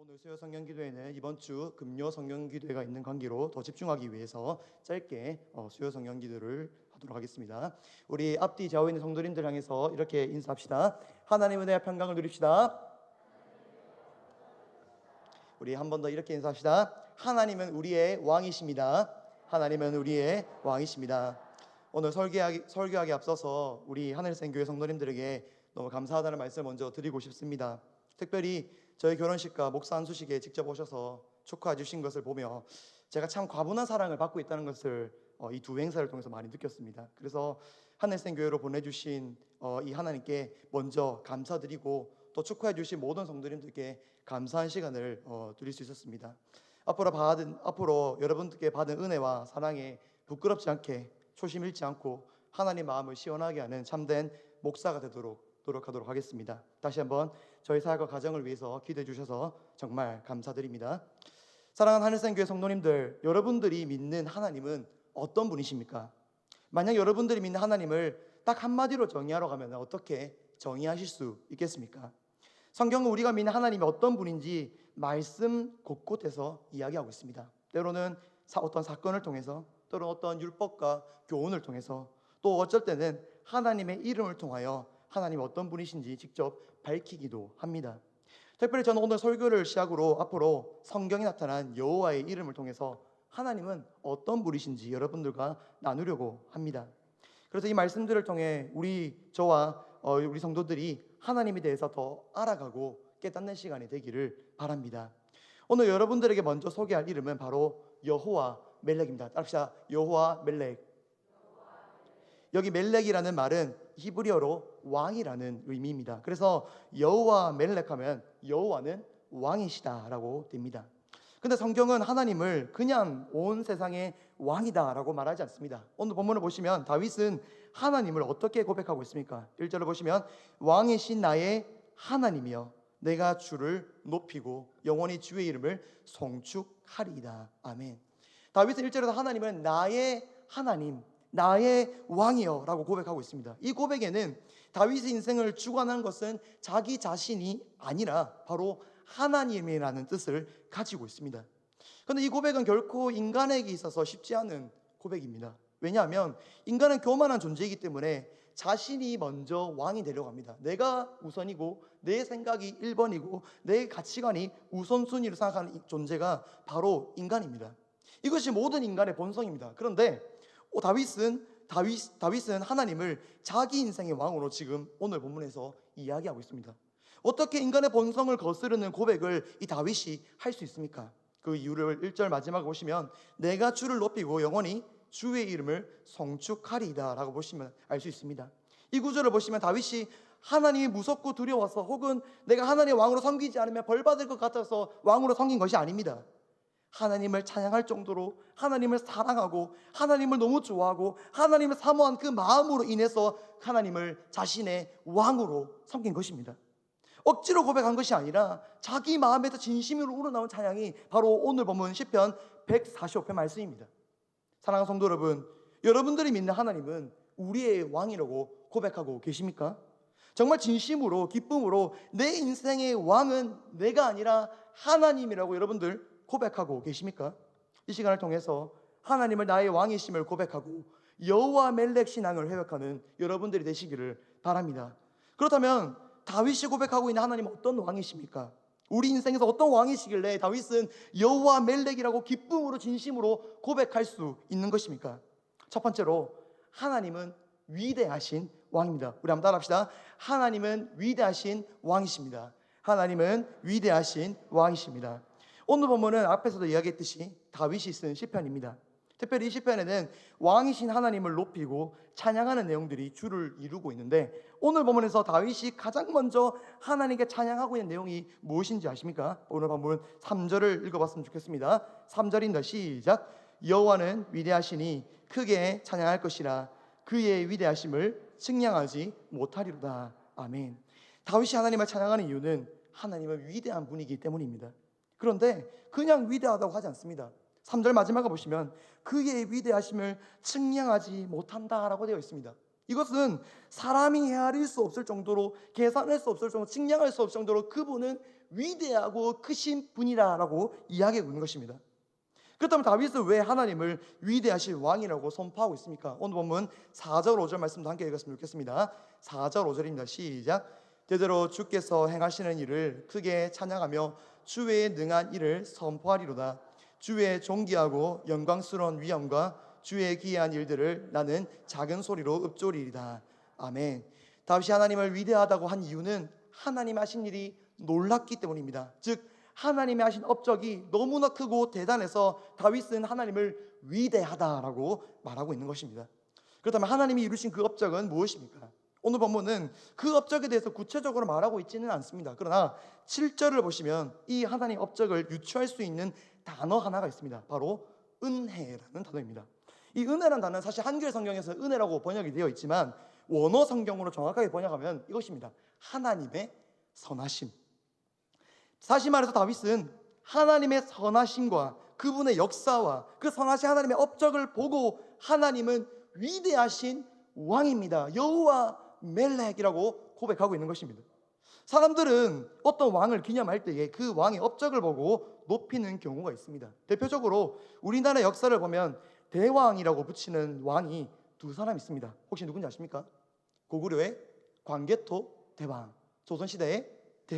오늘 수요 성경 기도회는 이번 주 금요 성경 기도회가 있는 관계로 더 집중하기 위해서 짧게 수요 성경 기도를 하도록 하겠습니다. 우리 앞뒤 좌우에 있는 성도님들 향해서 이렇게 인사합시다. 하나님의 은혜와 평강을 누립시다. 우리 한 번 더 이렇게 인사합시다. 하나님은 우리의 왕이십니다. 하나님은 우리의 왕이십니다. 오늘 설교하기 앞서서 우리 하늘생교회 성도님들에게 너무 감사하다는 말씀을 먼저 드리고 싶습니다. 특별히 저희 결혼식과 목사 안수식에 직접 오셔서 축하해 주신 것을 보며 제가 참 과분한 사랑을 받고 있다는 것을 이 두 행사를 통해서 많이 느꼈습니다. 그래서 하늘생교회로 보내주신 이 하나님께 먼저 감사드리고 또 축하해 주신 모든 성도님들께 감사한 시간을 드릴 수 있었습니다. 앞으로 여러분들께 받은 은혜와 사랑에 부끄럽지 않게 초심 잃지 않고 하나님 마음을 시원하게 하는 참된 목사가 되도록 노력하도록 하겠습니다. 다시 한번 저희 사역과 가정을 위해서 기도해 주셔서 정말 감사드립니다. 사랑하는 하늘생교회 성도님들, 여러분들이 믿는 하나님은 어떤 분이십니까? 만약 여러분들이 믿는 하나님을 딱 한마디로 정의하러 가면 어떻게 정의하실 수 있겠습니까? 성경은 우리가 믿는 하나님이 어떤 분인지 말씀 곳곳에서 이야기하고 있습니다. 때로는 어떤 사건을 통해서, 때로는 어떤 율법과 교훈을 통해서, 또 어쩔 때는 하나님의 이름을 통하여 하나님이 어떤 분이신지 직접 밝히기도 합니다. 특별히 저는 오늘 설교를 시작으로 앞으로 성경에 나타난 여호와의 이름을 통해서 하나님은 어떤 분이신지 여러분들과 나누려고 합니다. 그래서 이 말씀들을 통해 저와 우리 성도들이 하나님에 대해서 더 알아가고 깨닫는 시간이 되기를 바랍니다. 오늘 여러분들에게 먼저 소개할 이름은 바로 여호와 멜렉입니다. 따라합시다. 여호와 멜렉. 여기 멜렉이라는 말은 히브리어로 왕이라는 의미입니다. 그래서 여호와 멜렉 하면 여호와는 왕이시다라고 됩니다. 근데 성경은 하나님을 그냥 온 세상의 왕이다라고 말하지 않습니다. 오늘 본문을 보시면 다윗은 하나님을 어떻게 고백하고 있습니까? 1절을 보시면 왕이신 나의 하나님이여 내가 주를 높이고 영원히 주의 이름을 송축하리이다. 아멘. 다윗은 1절에서 하나님은 나의 하나님, 나의 왕이여 라고 고백하고 있습니다. 이 고백에는 다윗의 인생을 주관한 것은 자기 자신이 아니라 바로 하나님이라는 뜻을 가지고 있습니다. 그런데 이 고백은 결코 인간에게 있어서 쉽지 않은 고백입니다. 왜냐하면 인간은 교만한 존재이기 때문에 자신이 먼저 왕이 되려고 합니다. 내가 우선이고 내 생각이 1번이고 내 가치관이 우선순위로 생각하는 존재가 바로 인간입니다. 이것이 모든 인간의 본성입니다. 그런데 다윗은 하나님을 자기 인생의 왕으로 지금 오늘 본문에서 이야기하고 있습니다. 어떻게 인간의 본성을 거스르는 고백을 이 다윗이 할 수 있습니까? 그 이유를 1절 마지막에 보시면 내가 주를 높이고 영원히 주의 이름을 송축하리이다 라고 보시면 알 수 있습니다. 이 구절을 보시면 다윗이 하나님이 무섭고 두려워서 혹은 내가 하나님의 왕으로 섬기지 않으면 벌받을 것 같아서 왕으로 섬긴 것이 아닙니다. 하나님을 찬양할 정도로 하나님을 사랑하고 하나님을 너무 좋아하고 하나님을 사모한 그 마음으로 인해서 하나님을 자신의 왕으로 섬긴 것입니다. 억지로 고백한 것이 아니라 자기 마음에서 진심으로 우러나온 찬양이 바로 오늘 본문 시편 145편 말씀입니다. 사랑하는 성도 여러분, 여러분들이 믿는 하나님은 우리의 왕이라고 고백하고 계십니까? 정말 진심으로 기쁨으로 내 인생의 왕은 내가 아니라 하나님이라고 여러분들 고백하고 계십니까? 이 시간을 통해서 하나님을 나의 왕이심을 고백하고 여호와 멜렉 신앙을 회복하는 여러분들이 되시기를 바랍니다. 그렇다면 다윗이 고백하고 있는 하나님은 어떤 왕이십니까? 우리 인생에서 어떤 왕이시길래 다윗은 여호와 멜렉이라고 기쁨으로 진심으로 고백할 수 있는 것입니까? 첫 번째로 하나님은 위대하신 왕입니다. 우리 한번 따라합시다. 하나님은 위대하신 왕이십니다. 하나님은 위대하신 왕이십니다. 오늘 본문은 앞에서도 이야기했듯이 다윗이 쓴 시편입니다. 특별히 이 시편에는 왕이신 하나님을 높이고 찬양하는 내용들이 주를 이루고 있는데 오늘 본문에서 다윗이 가장 먼저 하나님께 찬양하고 있는 내용이 무엇인지 아십니까? 오늘 본문 3절을 읽어봤으면 좋겠습니다. 3절입니다. 시작. 여호와는 위대하시니 크게 찬양할 것이라 그의 위대하심을 측량하지 못하리로다. 아멘. 다윗이 하나님을 찬양하는 이유는 하나님은 위대한 분이기 때문입니다. 그런데 그냥 위대하다고 하지 않습니다. 3절 마지막에 보시면 그의 위대하심을 측량하지 못한다라고 되어 있습니다. 이것은 사람이 헤아릴 수 없을 정도로, 계산할 수 없을 정도로, 측량할 수 없을 정도로 그분은 위대하고 크신 분이라고 이야기하고 있는 것입니다. 그렇다면 다윗은 왜 하나님을 위대하신 왕이라고 선포하고 있습니까? 오늘 본문 4절 5절 말씀도 함께 읽었으면 좋겠습니다. 4절 5절입니다. 시작. 대대로 주께서 행하시는 일을 크게 찬양하며 주의 능한 일을 선포하리로다. 주의 존귀하고 영광스러운 위엄과 주의 기이한 일들을 나는 작은 소리로 읊조리리다. 아멘. 다윗이 하나님을 위대하다고 한 이유는 하나님 하신 일이 놀랍기 때문입니다. 즉 하나님이 하신 업적이 너무나 크고 대단해서 다윗은 하나님을 위대하다라고 말하고 있는 것입니다. 그렇다면 하나님이 이루신 그 업적은 무엇입니까? 오늘 본문은 그 업적에 대해서 구체적으로 말하고 있지는 않습니다. 그러나 7절을 보시면 이 하나님 업적을 유추할 수 있는 단어 하나가 있습니다. 바로 은혜라는 단어입니다. 이 은혜라는 단어는 사실 한글 성경에서 은혜라고 번역이 되어 있지만 원어 성경으로 정확하게 번역하면 이것입니다. 하나님의 선하심. 사실 말해서 다윗은 하나님의 선하심과 그분의 역사와 그 선하신 하나님의 업적을 보고 하나님은 위대하신 왕입니다. 여호와 멜렉이라고 고백하고 있는 것입니다. 사람들은 어떤 왕을 기념할 때에 그 왕의 업적을 보고 높이는 경우가 있습니다. 대표적으로 우리나라 역사를 보면 대왕이라고 붙이는 왕이 두 사람 있습니다. 혹시 누군지 아십니까? 고구려의 광개토 대왕, 조선시대의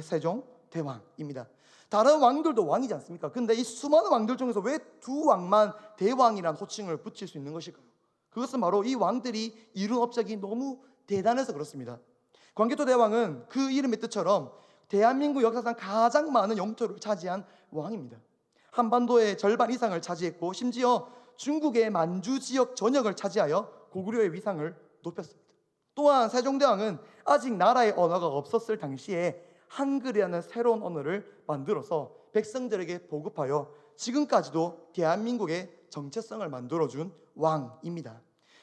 세종 대왕입니다. 다른 왕들도 왕이지 않습니까? 근데 이 수많은 왕들 중에서 왜 두 왕만 대왕이라는 호칭을 붙일 수 있는 것일까요? 그것은 바로 이 왕들이 이룬 업적이 너무 대단해서 그렇습니다. 광개토 대왕은 그 이름의 뜻처럼 대한민국 역사상 가장 많은 영토를 차지한 왕입니다. 한반도의 절반 이상을 차지했고 심지어 중국의 만주 지역 전역을 차지하여 고구려의 위상을 높였습니다. 또한 세종대왕은 아직 나라의 언어가 없었을 당시에 한글이라는 새로운 언어를 만들어서 백성들에게 보급하여 지금까지도 대한민국의 정체성을 만들어준 왕입니다.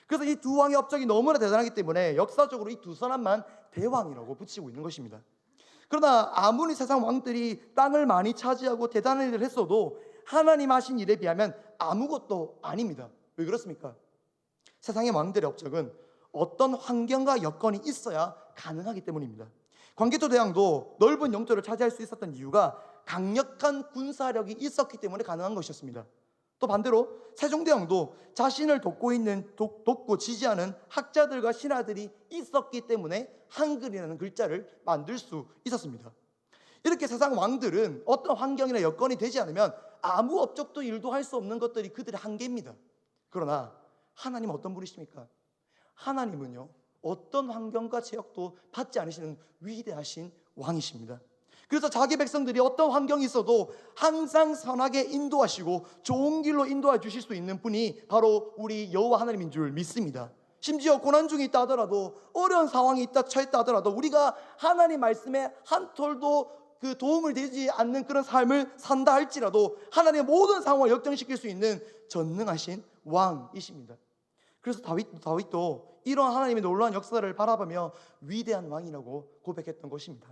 그래서 이 두 왕의 업적이 너무나 대단하기 때문에 역사적으로 이 두 사람만 대왕이라고 붙이고 있는 것입니다. 그러나 아무리 세상 왕들이 땅을 많이 차지하고 대단한 일을 했어도 하나님 하신 일에 비하면 아무것도 아닙니다. 왜 그렇습니까? 세상의 왕들의 업적은 어떤 환경과 여건이 있어야 가능하기 때문입니다. 광개토 대왕도 넓은 영토를 차지할 수 있었던 이유가 강력한 군사력이 있었기 때문에 가능한 것이었습니다. 또 반대로 세종대왕도 자신을 돕고 지지하는 학자들과 신하들이 있었기 때문에 한글이라는 글자를 만들 수 있었습니다. 이렇게 세상 왕들은 어떤 환경이나 여건이 되지 않으면 아무 업적도 일도 할 수 없는 것들이 그들의 한계입니다. 그러나 하나님은 어떤 분이십니까? 하나님은요, 어떤 환경과 제약도 받지 않으시는 위대하신 왕이십니다. 그래서 자기 백성들이 어떤 환경이 있어도 항상 선하게 인도하시고 좋은 길로 인도해 주실 수 있는 분이 바로 우리 여호와 하나님인 줄 믿습니다. 심지어 고난 중에 있다 하더라도, 어려운 상황이 처했다 하더라도 우리가 하나님 말씀에 한 톨도 그 도움을 되지 않는 그런 삶을 산다 할지라도 하나님의 모든 상황을 역전시킬 수 있는 전능하신 왕이십니다. 그래서 다윗도 이런 하나님의 놀라운 역사를 바라보며 위대한 왕이라고 고백했던 것입니다.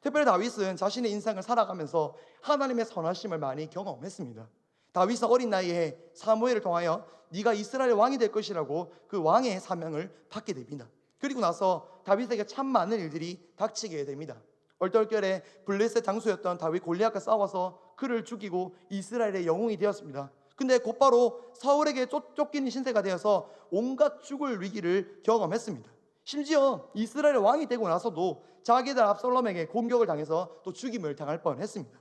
특별히 다윗은 자신의 인생을 살아가면서 하나님의 선하심을 많이 경험했습니다. 다윗은 어린 나이에 사무엘을 통하여 네가 이스라엘의 왕이 될 것이라고 그 왕의 사명을 받게 됩니다. 그리고 나서 다윗에게 참 많은 일들이 닥치게 됩니다. 얼떨결에 블레셋 장수였던 다윗 골리앗과 싸워서 그를 죽이고 이스라엘의 영웅이 되었습니다. 근데 곧바로 사울에게 쫓기는 신세가 되어서 온갖 죽을 위기를 경험했습니다. 심지어 이스라엘의 왕이 되고 나서도 자기들 압살롬에게 공격을 당해서 또 죽임을 당할 뻔했습니다.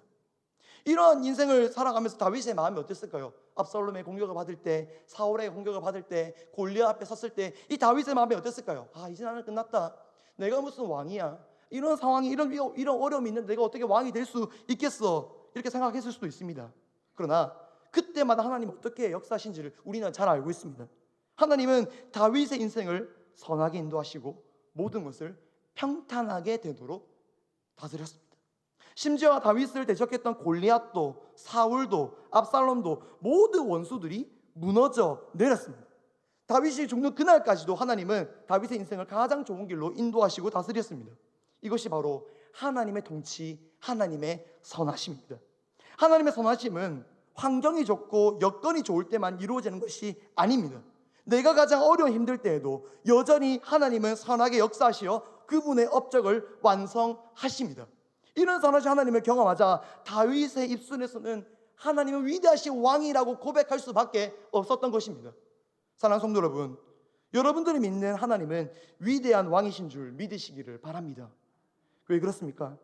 이런 인생을 살아가면서 다윗의 마음이 어땠을까요? 압살롬의 공격을 받을 때, 사울의 공격을 받을 때, 골리앗 앞에 섰을 때 이 다윗의 마음이 어땠을까요? 이제 나는 끝났다. 내가 무슨 왕이야? 이런 상황이 이런 어려움이 있는데 내가 어떻게 왕이 될 수 있겠어? 이렇게 생각했을 수도 있습니다. 그러나 그때마다 하나님 어떻게 역사하신지를 우리는 잘 알고 있습니다. 하나님은 다윗의 인생을 선하게 인도하시고 모든 것을 평탄하게 되도록 다스렸습니다. 심지어 다윗을 대적했던 골리앗도, 사울도, 압살롬도 모든 원수들이 무너져 내렸습니다. 다윗이 죽는 그날까지도 하나님은 다윗의 인생을 가장 좋은 길로 인도하시고 다스렸습니다. 이것이 바로 하나님의 통치, 하나님의 선하심입니다. 하나님의 선하심은 환경이 좋고 여건이 좋을 때만 이루어지는 것이 아닙니다. 내가 가장 어려운 힘들 때에도 여전히 하나님은 선하게 역사하시어 그분의 업적을 완성하십니다. 이런 선하신 하나님을 경험하자 다윗의 입술에서는 하나님은 위대하신 왕이라고 고백할 수밖에 없었던 것입니다. 사랑하는 성도 여러분, 여러분들이 믿는 하나님은 위대한 왕이신 줄 믿으시기를 바랍니다. 왜 그렇습니까?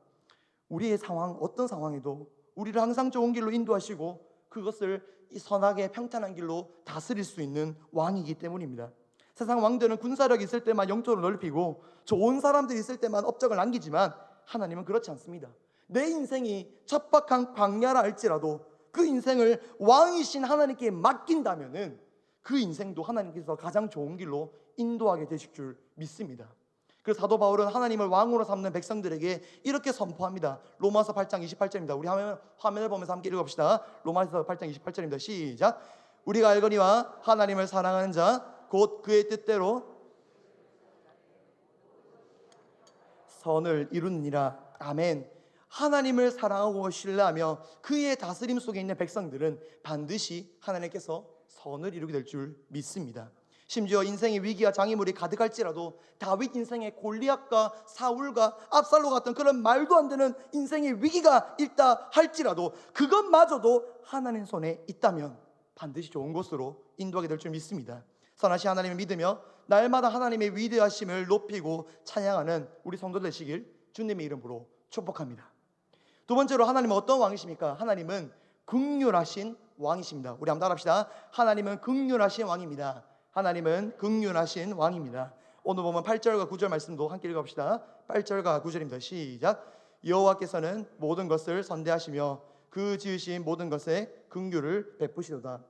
우리의 상황, 어떤 상황에도 우리를 항상 좋은 길로 인도하시고 그것을 이 선하게 평탄한 길로 다스릴 수 있는 왕이기 때문입니다. 세상 왕들은 군사력이 있을 때만 영토를 넓히고 좋은 사람들이 있을 때만 업적을 남기지만 하나님은 그렇지 않습니다. 내 인생이 척박한 광야라 할지라도 그 인생을 왕이신 하나님께 맡긴다면은 그 인생도 하나님께서 가장 좋은 길로 인도하게 되실 줄 믿습니다. 그래서 사도 바울은 하나님을 왕으로 삼는 백성들에게 이렇게 선포합니다. 로마서 8장 28절입니다. 우리 화면을 보면서 함께 읽어봅시다. 로마서 8장 28절입니다. 시작. 우리가 알거니와 하나님을 사랑하는 자 곧 그의 뜻대로 선을 이루느니라. 아멘. 하나님을 사랑하고 신뢰하며 그의 다스림 속에 있는 백성들은 반드시 하나님께서 선을 이루게 될 줄 믿습니다. 심지어 인생의 위기와 장애물이 가득할지라도 다윗 인생의 골리앗과 사울과 압살롬 같은 그런 말도 안 되는 인생의 위기가 있다 할지라도 그것마저도 하나님 손에 있다면 반드시 좋은 곳으로 인도하게 될 줄 믿습니다. 선하신 하나님을 믿으며 날마다 하나님의 위대하심을 높이고 찬양하는 우리 성도 되시길 주님의 이름으로 축복합니다. 두 번째로 하나님은 어떤 왕이십니까? 하나님은 긍휼하신 왕이십니다. 우리 한번 따라합시다. 하나님은 긍휼하신 왕입니다. 하나님은 긍휼하신 왕입니다. 오늘 보면 8절과 9절 말씀도 함께 읽어봅시다. 8절과 9절입니다. 시작. 여호와께서는 모든 것을 선대하시며 그 지으신 모든 것에 긍휼을 베푸시도다.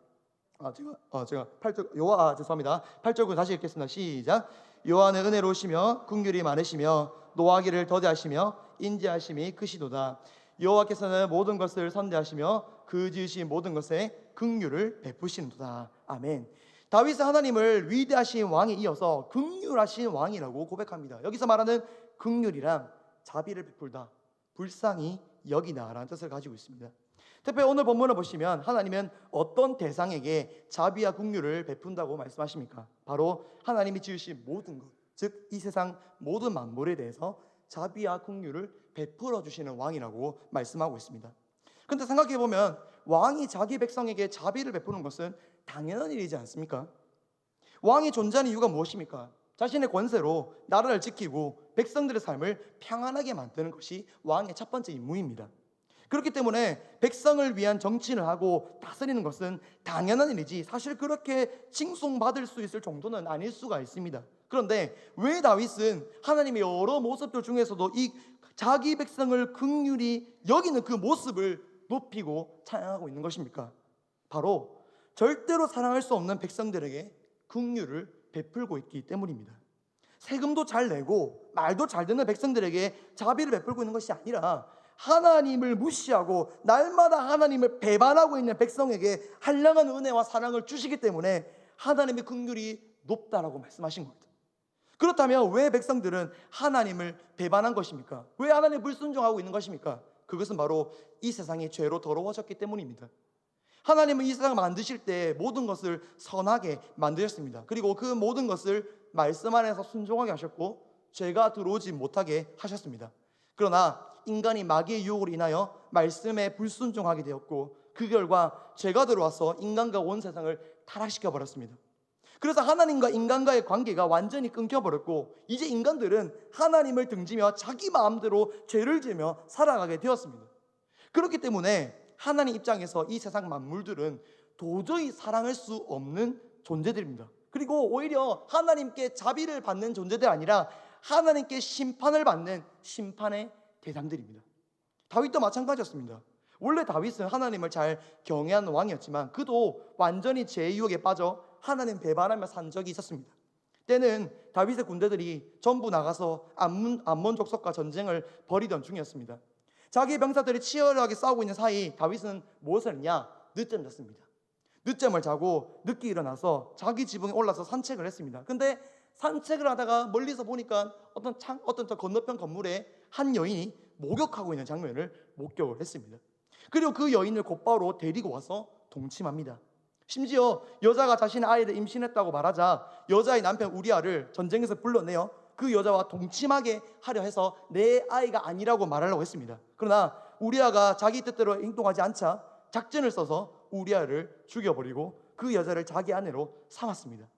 제가 8절 죄송합니다. 8절 9 다시 읽겠습니다. 시작. 여호와는 은혜로우시며 긍휼이 많으시며 노하기를 더디하시며 인자하심이 크시도다. 여호와께서는 모든 것을 선대하시며 그 지으신 모든 것에 긍휼을 베푸시는도다. 아멘. 다윗은 하나님을 위대하신 왕에 이어서 긍휼하신 왕이라고 고백합니다. 여기서 말하는 긍휼이란 자비를 베풀다, 불쌍히 여기다라는 뜻을 가지고 있습니다. 특별히 오늘 본문을 보시면 하나님은 어떤 대상에게 자비와 긍휼을 베푼다고 말씀하십니까? 바로 하나님이 지으신 모든 것, 즉 이 세상 모든 만물에 대해서 자비와 긍휼을 베풀어 주시는 왕이라고 말씀하고 있습니다. 그런데 생각해 보면 왕이 자기 백성에게 자비를 베푸는 것은 당연한 일이지 않습니까? 왕이 존재하는 이유가 무엇입니까? 자신의 권세로 나라를 지키고 백성들의 삶을 평안하게 만드는 것이 왕의 첫 번째 임무입니다. 그렇기 때문에 백성을 위한 정치를 하고 다스리는 것은 당연한 일이지 사실 그렇게 칭송받을 수 있을 정도는 아닐 수가 있습니다. 그런데 왜 다윗은 하나님의 여러 모습들 중에서도 이 자기 백성을 긍휼히 여기는 그 모습을 높이고 찬양하고 있는 것입니까? 바로 절대로 사랑할 수 없는 백성들에게 긍휼을 베풀고 있기 때문입니다. 세금도 잘 내고 말도 잘 듣는 백성들에게 자비를 베풀고 있는 것이 아니라 하나님을 무시하고 날마다 하나님을 배반하고 있는 백성에게 한량한 은혜와 사랑을 주시기 때문에 하나님의 긍휼이 높다라고 말씀하신 겁니다. 그렇다면 왜 백성들은 하나님을 배반한 것입니까? 왜 하나님을 불순종하고 있는 것입니까? 그것은 바로 이 세상이 죄로 더러워졌기 때문입니다. 하나님은 이 세상을 만드실 때 모든 것을 선하게 만드셨습니다. 그리고 그 모든 것을 말씀 안에서 순종하게 하셨고 죄가 들어오지 못하게 하셨습니다. 그러나 인간이 마귀의 유혹으로 인하여 말씀에 불순종하게 되었고 그 결과 죄가 들어와서 인간과 온 세상을 타락시켜 버렸습니다. 그래서 하나님과 인간과의 관계가 완전히 끊겨버렸고 이제 인간들은 하나님을 등지며 자기 마음대로 죄를 지으며 살아가게 되었습니다. 그렇기 때문에 하나님 입장에서 이 세상 만물들은 도저히 사랑할 수 없는 존재들입니다. 그리고 오히려 하나님께 자비를 받는 존재들이 아니라 하나님께 심판을 받는 심판의 대상들입니다. 다윗도 마찬가지였습니다. 원래 다윗은 하나님을 잘 경외하는 왕이었지만 그도 완전히 죄의 유혹에 빠져 하나님 배반하며 산 적이 있었습니다. 때는 다윗의 군대들이 전부 나가서 암몬 족속과 전쟁을 벌이던 중이었습니다. 자기 병사들이 치열하게 싸우고 있는 사이 다윗은 무엇을 했냐? 늦잠 잤습니다. 늦잠을 자고 늦게 일어나서 자기 지붕에 올라서 산책을 했습니다. 근데 산책을 하다가 멀리서 보니까 어떤 저 건너편 건물에 한 여인이 목욕하고 있는 장면을 목격을 했습니다. 그리고 그 여인을 곧바로 데리고 와서 동침합니다. 심지어 여자가 자신의 아이를 임신했다고 말하자 여자의 남편 우리아를 전쟁에서 불러내어 그 여자와 동침하게 하려 해서 내 아이가 아니라고 말하려고 했습니다. 그러나 우리아가 자기 뜻대로 행동하지 않자 작전을 써서 우리아를 죽여버리고 그 여자를 자기 아내로 삼았습니다.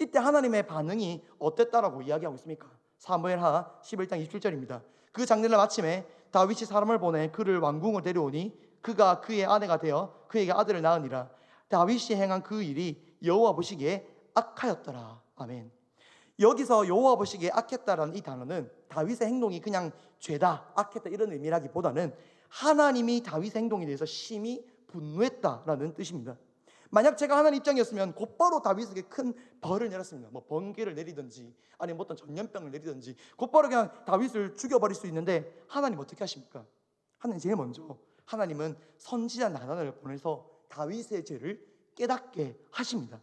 이때 하나님의 반응이 어땠다라고 이야기하고 있습니까? 사무엘하 11장 27절입니다. 그 장례를 마침에 다윗이 사람을 보내 그를 왕궁으로 데려오니 그가 그의 아내가 되어 그에게 아들을 낳으니라. 다윗이 행한 그 일이 여호와 보시기에 악하였더라. 아멘. 여기서 여호와 보시기에 악했다라는 이 단어는 다윗의 행동이 그냥 죄다, 악했다 이런 의미라기보다는 하나님이 다윗의 행동에 대해서 심히 분노했다라는 뜻입니다. 만약 제가 하나님 입장이었으면 곧바로 다윗에게 큰 벌을 내렸습니다. 뭐 번개를 내리든지 아니면 어떤 전염병을 내리든지 곧바로 그냥 다윗을 죽여버릴 수 있는데 하나님 어떻게 하십니까? 하나님 제일 먼저 하나님은 선지자 나단을 보내서 다윗의 죄를 깨닫게 하십니다.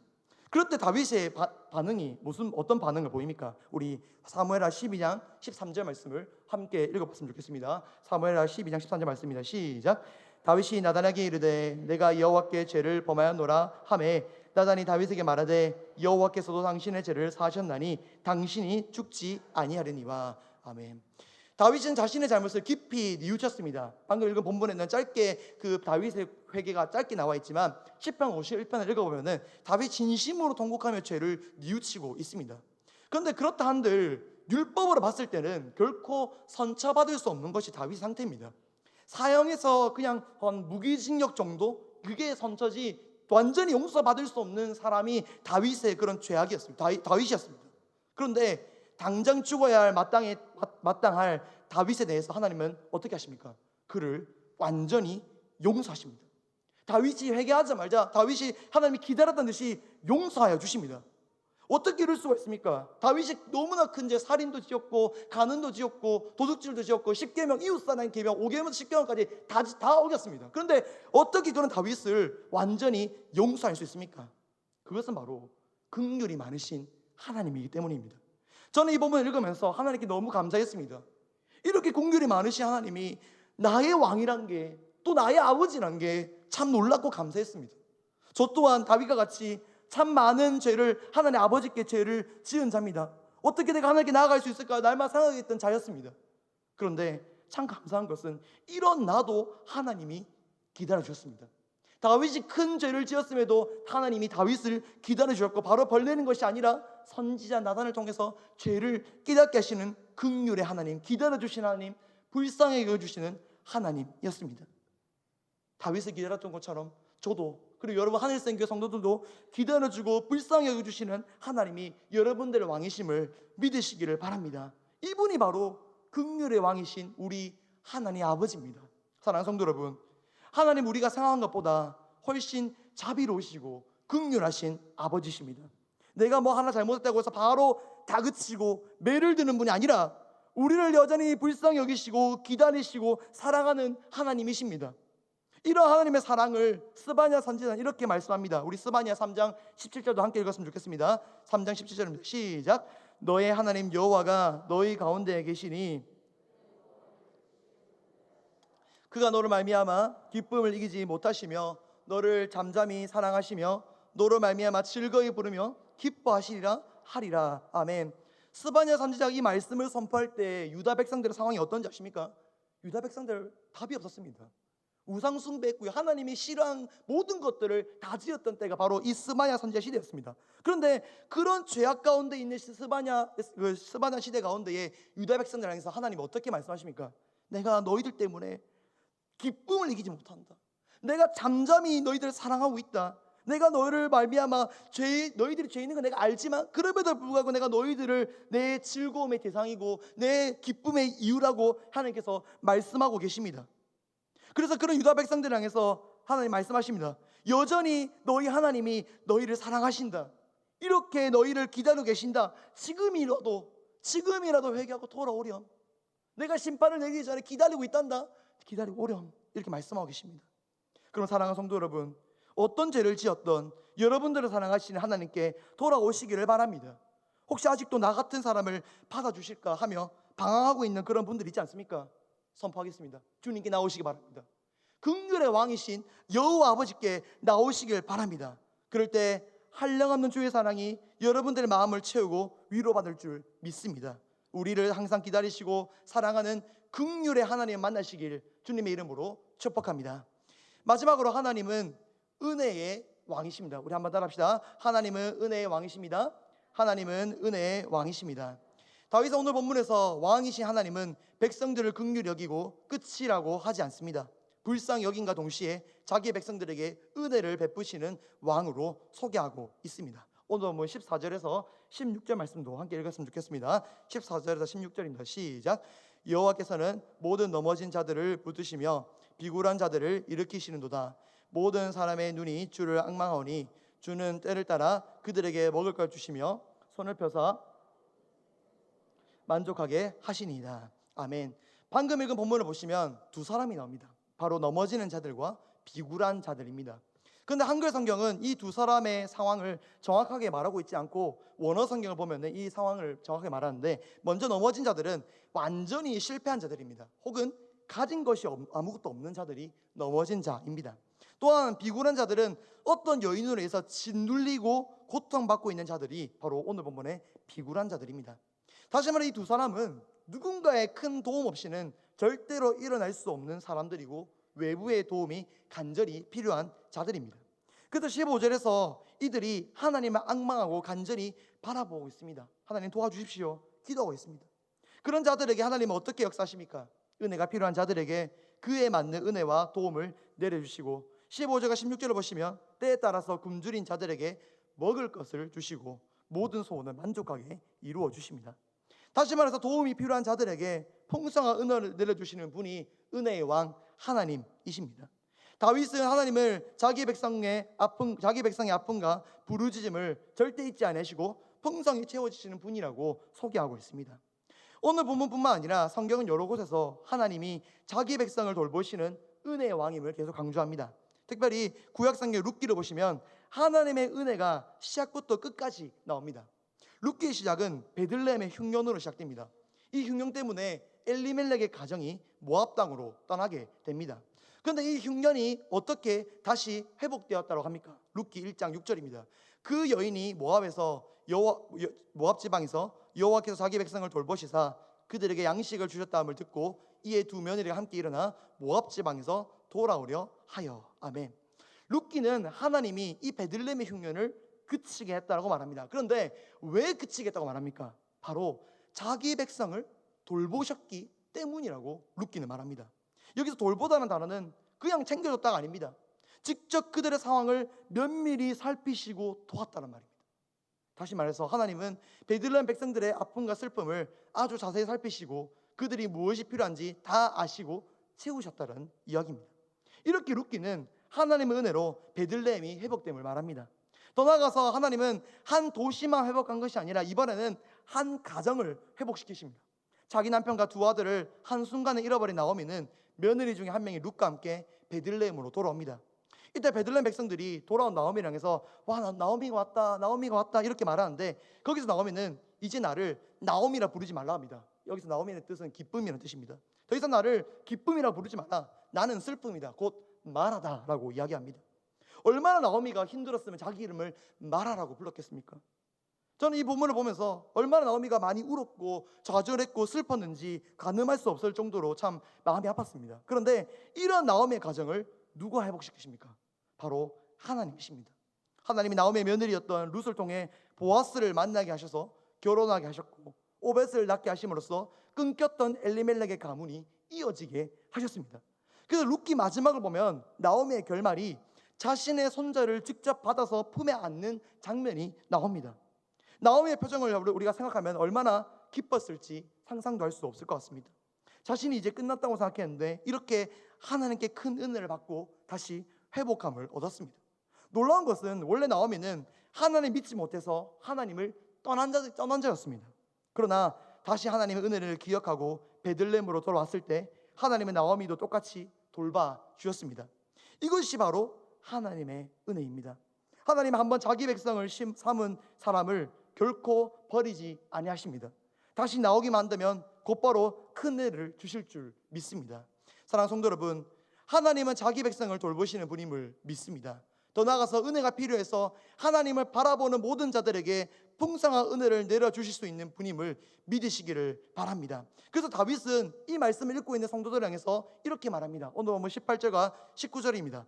그럴 때 다윗의 반응이 어떤 반응을 보입니까? 우리 사무엘하 12장 13절 말씀을 함께 읽어봤으면 좋겠습니다. 사무엘하 12장 13절 말씀입니다. 시작. 다윗이 나단에게 이르되 내가 여호와께 죄를 범하였노라 하매 나단이 다윗에게 말하되 여호와께서도 당신의 죄를 사하셨나니 당신이 죽지 아니하려니와. 아멘. 다윗은 자신의 잘못을 깊이 뉘우쳤습니다. 방금 읽은 본문에는 짧게 그 다윗의 회개가 짧게 나와 있지만 10편 51편을 읽어보면 다윗 진심으로 통곡하며 죄를 뉘우치고 있습니다. 그런데 그렇다 한들 율법으로 봤을 때는 결코 선처받을 수 없는 것이 다윗 상태입니다. 사형에서 그냥 무기징역 정도? 그게 선처지 완전히 용서받을 수 없는 사람이 다윗의 그런 죄악이었습니다. 다윗이었습니다. 그런데 당장 죽어야 할 마땅할 다윗에 대해서 하나님은 어떻게 하십니까? 그를 완전히 용서하십니다. 다윗이 회개하자마자 다윗이 하나님이 기다렸던 듯이 용서하여 주십니다. 어떻게 이럴 수가 있습니까? 다윗이 너무나 큰 죄, 살인도 지었고 간음도 지었고 도둑질도 지었고 10계명, 이웃사랑 계명, 5계명, 10계명까지 다 어겼습니다. 그런데 어떻게 그런 다윗을 완전히 용서할 수 있습니까? 그것은 바로 긍휼이 많으신 하나님이기 때문입니다. 저는 이 본문을 읽으면서 하나님께 너무 감사했습니다. 이렇게 긍휼이 많으신 하나님이 나의 왕이란 게, 또 나의 아버지란 게 참 놀랍고 감사했습니다. 저 또한 다윗과 같이 참 많은 죄를, 하나님 아버지께 죄를 지은 자입니다. 어떻게 내가 하나님께 나아갈 수 있을까 날마다 생각했던 자였습니다. 그런데 참 감사한 것은 이런 나도 하나님이 기다려주셨습니다. 다윗이 큰 죄를 지었음에도 하나님이 다윗을 기다려주셨고, 바로 벌내는 것이 아니라 선지자 나단을 통해서 죄를 깨닫게 하시는 긍휼의 하나님, 기다려주신 하나님, 불쌍히 여겨주시는 하나님이었습니다. 다윗을 기다렸던 것처럼 저도, 그리고 여러분 하늘생교회 성도들도 기다려주고 불쌍히 여겨주시는 하나님이 여러분들의 왕이심을 믿으시기를 바랍니다. 이분이 바로 긍휼의 왕이신 우리 하나님 아버지입니다. 사랑하는 성도 여러분, 하나님 우리가 생각한 것보다 훨씬 자비로우시고 긍휼하신 아버지십니다. 내가 뭐 하나 잘못했다고 해서 바로 다그치고 매를 드는 분이 아니라 우리를 여전히 불쌍히 여기시고 기다리시고 사랑하는 하나님이십니다. 이런 하나님의 사랑을 스바냐 선지자는 이렇게 말씀합니다. 우리 스바냐 3장 17절도 함께 읽었으면 좋겠습니다. 3장 17절입니다. 시작. 너의 하나님 여호와가 너희 가운데에 계시니 그가 너를 말미암아 기쁨을 이기지 못하시며 너를 잠잠히 사랑하시며 너로 말미암아 즐거이 부르며 기뻐하시리라 하리라. 아멘. 스바냐 선지자가 이 말씀을 선포할 때 유다 백성들의 상황이 어떤지 아십니까? 유다 백성들 답이 없었습니다. 우상 숭배했고요, 하나님이 싫어한 모든 것들을 다 지었던 때가 바로 이 스바냐 선지자 시대였습니다. 그런데 그런 죄악 가운데 있는 스바냐 시대 가운데에 유다 백성들 향해서 하나님 어떻게 말씀하십니까? 내가 너희들 때문에 기쁨을 이기지 못한다. 내가 잠잠히 너희들을 사랑하고 있다. 내가 너희를 말미암아 너희들이 죄 있는 건 내가 알지만 그럼에도 불구하고 내가 너희들을 내 즐거움의 대상이고 내 기쁨의 이유라고 하나님께서 말씀하고 계십니다. 그래서 그런 유다 백성들을 향해서 하나님 말씀하십니다. 여전히 너희 하나님이 너희를 사랑하신다. 이렇게 너희를 기다리고 계신다. 지금이라도 회개하고 돌아오렴. 내가 심판을 내리기 전에 기다리고 있단다. 기다리고 오렴. 이렇게 말씀하고 계십니다. 그럼 사랑하는 성도 여러분, 어떤 죄를 지었던 여러분들을 사랑하시는 하나님께 돌아오시기를 바랍니다. 혹시 아직도 나 같은 사람을 받아주실까 하며 방황하고 있는 그런 분들 있지 않습니까? 선포하겠습니다. 주님께 나오시기 바랍니다. 긍휼의 왕이신 여호와 아버지께 나오시길 바랍니다. 그럴 때 한량없는 주의 사랑이 여러분들의 마음을 채우고 위로받을 줄 믿습니다. 우리를 항상 기다리시고 사랑하는 긍휼의 하나님을 만나시길 주님의 이름으로 축복합니다. 마지막으로 하나님은 은혜의 왕이십니다. 우리 한번 따라합시다. 하나님은 은혜의 왕이십니다. 하나님은 은혜의 왕이십니다. 다윗은 오늘 본문에서 왕이신 하나님은 백성들을 긍휼히 여기고 끝이라고 하지 않습니다. 불쌍히 여김과 동시에 자기의 백성들에게 은혜를 베푸시는 왕으로 소개하고 있습니다. 오늘 본문 14절에서 16절 말씀도 함께 읽었으면 좋겠습니다. 14절에서 16절입니다. 시작. 여호와께서는 모든 넘어진 자들을 붙드시며 비굴한 자들을 일으키시는도다. 모든 사람의 눈이 주를 앙망하오니 주는 때를 따라 그들에게 먹을 걸 주시며 손을 펴사 만족하게 하시니이다. 아멘. 방금 읽은 본문을 보시면 두 사람이 나옵니다. 바로 넘어지는 자들과 비굴한 자들입니다. 그런데 한글 성경은 이 두 사람의 상황을 정확하게 말하고 있지 않고 원어 성경을 보면 이 상황을 정확하게 말하는데, 먼저 넘어진 자들은 완전히 실패한 자들입니다. 혹은 가진 것이 아무것도 없는 자들이 넘어진 자입니다. 또한 비굴한 자들은 어떤 여인으로 해서 짓눌리고 고통받고 있는 자들이 바로 오늘 본문의 비굴한 자들입니다. 다시 말해 이 두 사람은 누군가의 큰 도움 없이는 절대로 일어날 수 없는 사람들이고 외부의 도움이 간절히 필요한 자들입니다. 그래서 15절에서 이들이 하나님을 앙망하고 간절히 바라보고 있습니다. 하나님 도와주십시오 기도하고 있습니다. 그런 자들에게 하나님은 어떻게 역사하십니까? 은혜가 필요한 자들에게 그에 맞는 은혜와 도움을 내려주시고, 15절과 16절을 보시면 때에 따라서 굶주린 자들에게 먹을 것을 주시고 모든 소원을 만족하게 이루어 주십니다. 다시 말해서 도움이 필요한 자들에게 풍성한 은혜를 내려주시는 분이 은혜의 왕 하나님이십니다. 다윗은 하나님을 자기 백성의 아픔과 부르짖음을 절대 잊지 않으시고 풍성히 채워주시는 분이라고 소개하고 있습니다. 오늘 본문뿐만 아니라 성경은 여러 곳에서 하나님이 자기 백성을 돌보시는 은혜의 왕임을 계속 강조합니다. 특별히 구약성경 룻기를 보시면 하나님의 은혜가 시작부터 끝까지 나옵니다. 룻기의 시작은 베들레헴의 흉년으로 시작됩니다. 이 흉년 때문에 엘리멜렉의 가정이 모압 땅으로 떠나게 됩니다. 그런데 이 흉년이 어떻게 다시 회복되었다고 합니까? 룻기 1장 6절입니다. 그 여인이 모압 지방에서 여호와께서 자기 백성을 돌보시사 그들에게 양식을 주셨다함을 듣고 이에 두 며느리가 함께 일어나 모압 지방에서 돌아오려 하여. 아멘. 룻기는 하나님이 이 베들레헴의 흉년을 그치게 했다고 말합니다. 그런데 왜 그치게 했다고 말합니까? 바로 자기 백성을 돌보셨기 때문이라고 룻기는 말합니다. 여기서 돌보다는 단어는 그냥 챙겨줬다가 아닙니다. 직접 그들의 상황을 면밀히 살피시고 도왔다는 말입니다. 다시 말해서 하나님은 베들레헴 백성들의 아픔과 슬픔을 아주 자세히 살피시고 그들이 무엇이 필요한지 다 아시고 채우셨다는 이야기입니다. 이렇게 룻기는 하나님의 은혜로 베들레헴이 회복됨을 말합니다. 더 나아가서 하나님은 한 도시만 회복한 것이 아니라 이번에는 한 가정을 회복시키십니다. 자기 남편과 두 아들을 한순간에 잃어버린 나오미는 며느리 중에 한 명이 룻과 함께 베들레헴으로 돌아옵니다. 이때 베들레헴 백성들이 돌아온 나오미를 향해서 와, 나오미가 왔다 이렇게 말하는데, 거기서 나오미는 이제 나를 나오미라 부르지 말라 합니다. 여기서 나오미의 뜻은 기쁨이라는 뜻입니다. 더 이상 나를 기쁨이라 부르지 마라, 나는 슬픔이다, 곧 마라다 라고 이야기합니다. 얼마나 나오미가 힘들었으면 자기 이름을 마라라고 불렀겠습니까? 저는 이 본문을 보면서 얼마나 나오미가 많이 울었고 좌절했고 슬펐는지 가늠할 수 없을 정도로 참 마음이 아팠습니다. 그런데 이런 나오미의 가정을 누가 회복시키십니까? 바로 하나님이십니다. 하나님이 나오미의 며느리였던 룻을 통해 보아스를 만나게 하셔서 결혼하게 하셨고, 오벳을 낳게 하심으로써 끊겼던 엘리멜렉의 가문이 이어지게 하셨습니다. 그래서 룻기 마지막을 보면 나오미의 결말이 자신의 손자를 직접 받아서 품에 안는 장면이 나옵니다. 나오미의 표정을 우리가 생각하면 얼마나 기뻤을지 상상도 할 수 없을 것 같습니다. 자신이 이제 끝났다고 생각했는데 이렇게 하나님께 큰 은혜를 받고 다시 회복함을 얻었습니다. 놀라운 것은 원래 나오미는 하나님 믿지 못해서 하나님을 떠난 자였습니다. 그러나 다시 하나님의 은혜를 기억하고 베들레헴으로 돌아왔을 때 하나님의 나오미도 똑같이 돌봐 주셨습니다. 이것이 바로 하나님의 은혜입니다. 하나님은 한번 자기 백성을 삼은 사람을 결코 버리지 아니하십니다. 다시 나오기만 한다면 곧바로 큰 은혜를 주실 줄 믿습니다. 사랑하는 성도 여러분, 하나님은 자기 백성을 돌보시는 분임을 믿습니다. 더 나아가서 은혜가 필요해서 하나님을 바라보는 모든 자들에게 풍성한 은혜를 내려주실 수 있는 분임을 믿으시기를 바랍니다. 그래서 다윗은 이 말씀을 읽고 있는 성도들을 향해서 이렇게 말합니다. 오늘 보면 18절과 19절입니다.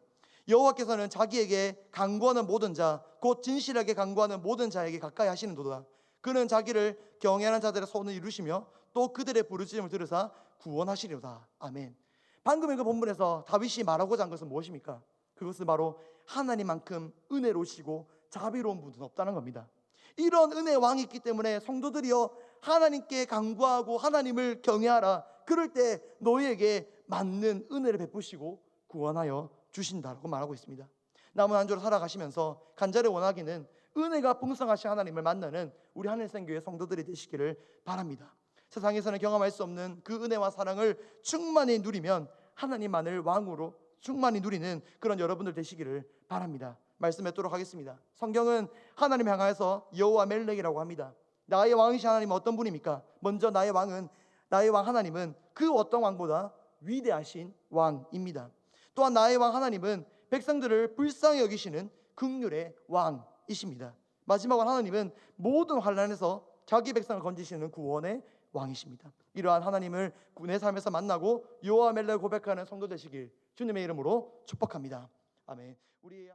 여호와께서는 자기에게 간구하는 모든 자, 곧 진실하게 간구하는 모든 자에게 가까이 하시는도다. 그는 자기를 경외하는 자들의 소원을 이루시며 또 그들의 부르짖음을 들으사 구원하시리로다. 아멘. 방금 읽은 본문에서 다윗이 말하고자 한 것은 무엇입니까? 그것은 바로 하나님만큼 은혜로우시고 자비로운 분은 없다는 겁니다. 이런 은혜의 왕이 있기 때문에 성도들이여 하나님께 간구하고 하나님을 경외하라. 그럴 때 너희에게 맞는 은혜를 베푸시고 구원하여 주신다라고 말하고 있습니다. 남은 한 주로 살아가시면서 간절히 원하기는 은혜가 풍성하신 하나님을 만나는 우리 하늘생교회 성도들이 되시기를 바랍니다. 세상에서는 경험할 수 없는 그 은혜와 사랑을 충만히 누리면 하나님만을 왕으로 충만히 누리는 그런 여러분들 되시기를 바랍니다. 말씀 맺도록 하겠습니다. 성경은 하나님 향하여서 여호와 멜렉이라고 합니다. 나의 왕이신 하나님은 어떤 분입니까? 먼저 나의 왕 하나님은 그 어떤 왕보다 위대하신 왕입니다. 또한 나의 왕 하나님은 백성들을 불쌍히 여기시는 긍휼의 왕이십니다. 마지막으로 하나님은 모든 환난에서 자기 백성을 건지시는 구원의 왕이십니다. 이러한 하나님을 내 삶에서 만나고 여호와 멜렉을 고백하는 성도 되시길 주님의 이름으로 축복합니다. 아멘. 우리